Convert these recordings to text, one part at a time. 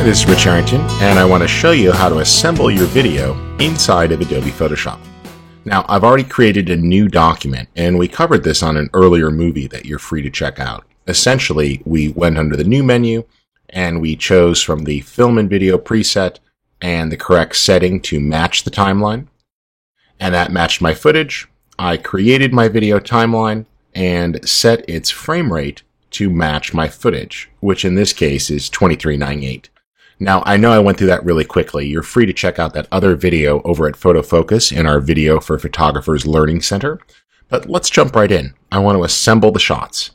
Hi, this is Rich Arrington, and I want to show you how to assemble your video inside of Adobe Photoshop. Now, I've already created a new document, and we covered this on an earlier movie that you're free to check out. Essentially, we went under the New menu, and we chose from the Film and Video preset and the correct setting to match the timeline. And that matched my footage. I created my video timeline and set its frame rate to match my footage, which in this case is 2398. Now, I know I went through that really quickly. You're free to check out that other video over at PhotoFocus in our Video for Photographers Learning Center. But let's jump right in. I want to assemble the shots.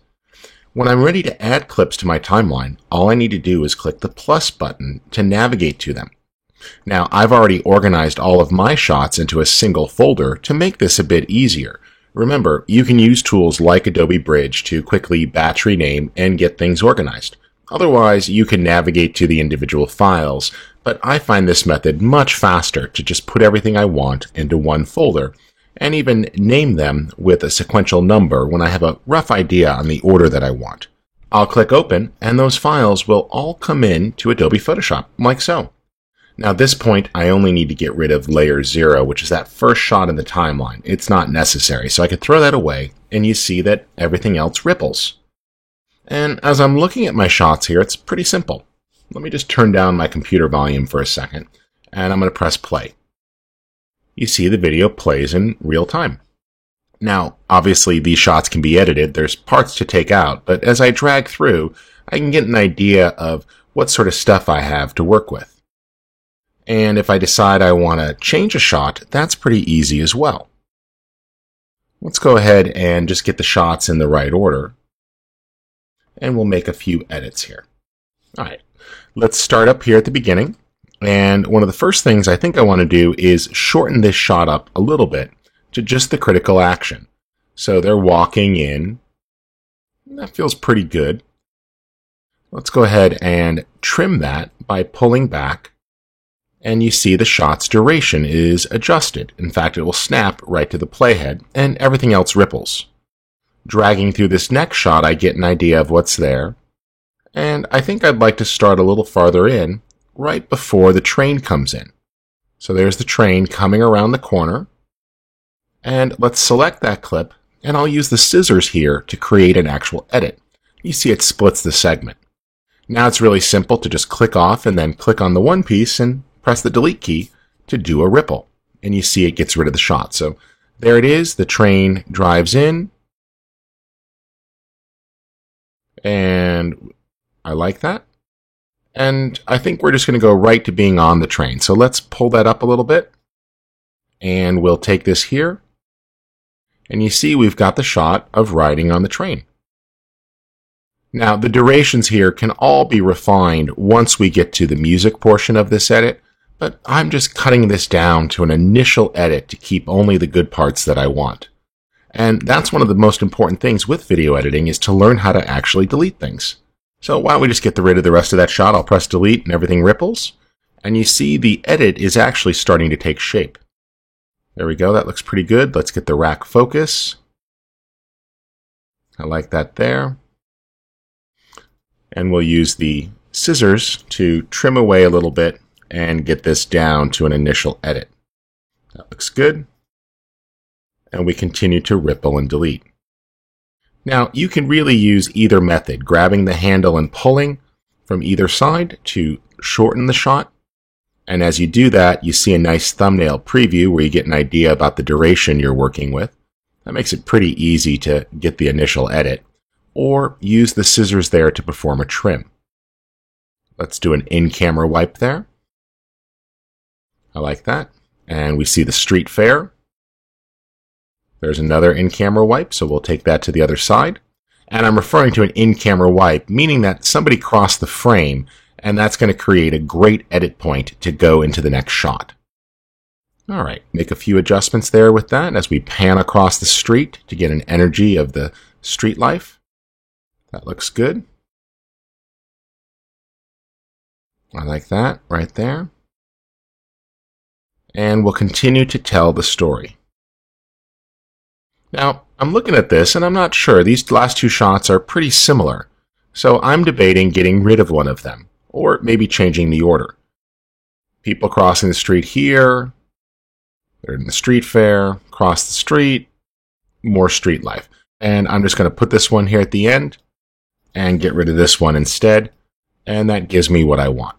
When I'm ready to add clips to my timeline, all I need to do is click the plus button to navigate to them. Now, I've already organized all of my shots into a single folder to make this a bit easier. Remember, you can use tools like Adobe Bridge to quickly batch rename and get things organized. Otherwise, you can navigate to the individual files, but I find this method much faster to just put everything I want into one folder and even name them with a sequential number when I have a rough idea on the order that I want. I'll click Open, and those files will all come in to Adobe Photoshop, like so. Now at this point, I only need to get rid of layer 0, which is that first shot in the timeline. It's not necessary, so I could throw that away, and you see that everything else ripples. And as I'm looking at my shots here, it's pretty simple. Let me just turn down my computer volume for a second, and I'm going to press play. You see the video plays in real time. Now, obviously these shots can be edited. There's parts to take out, but as I drag through, I can get an idea of what sort of stuff I have to work with. And if I decide I want to change a shot, that's pretty easy as well. Let's go ahead and just get the shots in the right order. And we'll make a few edits here. Alright, let's start up here at the beginning. And one of the first things I think I want to do is shorten this shot up a little bit to just the critical action. So they're walking in. That feels pretty good. Let's go ahead and trim that by pulling back. And you see the shot's duration is adjusted. In fact, it will snap right to the playhead, and everything else ripples. Dragging through this next shot, I get an idea of what's there. And I think I'd like to start a little farther in, right before the train comes in. So there's the train coming around the corner. And let's select that clip, and I'll use the scissors here to create an actual edit. You see it splits the segment. Now it's really simple to just click off and then click on the one piece and press the delete key to do a ripple, and you see it gets rid of the shot. So there it is, the train drives in, and I like that. And I think we're just going to go right to being on the train. So let's pull that up a little bit, and we'll take this here, and you see we've got the shot of riding on the train. Now the durations here can all be refined once we get to the music portion of this edit, but I'm just cutting this down to an initial edit to keep only the good parts that I want. And that's one of the most important things with video editing, is to learn how to actually delete things. So why don't we just get rid of the rest of that shot? I'll press delete and everything ripples. And you see the edit is actually starting to take shape. There we go, that looks pretty good. Let's get the rack focus. I like that there. And we'll use the scissors to trim away a little bit and get this down to an initial edit. That looks good. And we continue to ripple and delete. Now, you can really use either method, grabbing the handle and pulling from either side to shorten the shot. And as you do that, you see a nice thumbnail preview where you get an idea about the duration you're working with. That makes it pretty easy to get the initial edit. Or use the scissors there to perform a trim. Let's do an in-camera wipe there. I like that. And we see the street fair. There's another in-camera wipe, so we'll take that to the other side. And I'm referring to an in-camera wipe, meaning that somebody crossed the frame, and that's going to create a great edit point to go into the next shot. All right, make a few adjustments there with that as we pan across the street to get an energy of the street life. That looks good. I like that right there. And we'll continue to tell the story. Now, I'm looking at this and I'm not sure. These last two shots are pretty similar. So I'm debating getting rid of one of them. or maybe changing the order. People crossing the street here, they're in the street fair, cross the street, more street life. And I'm just going to put this one here at the end and get rid of this one instead, and that gives me what I want.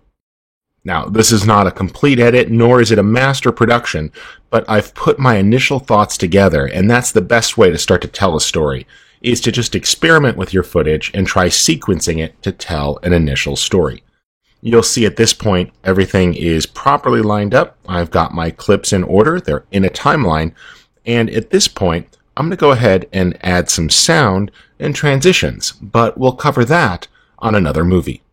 Now, this is not a complete edit, nor is it a master production, but I've put my initial thoughts together, and that's the best way to start to tell a story, is to just experiment with your footage and try sequencing it to tell an initial story. You'll see at this point, everything is properly lined up. I've got my clips in order. They're in a timeline. And at this point, I'm going to go ahead and add some sound and transitions, but we'll cover that on another movie.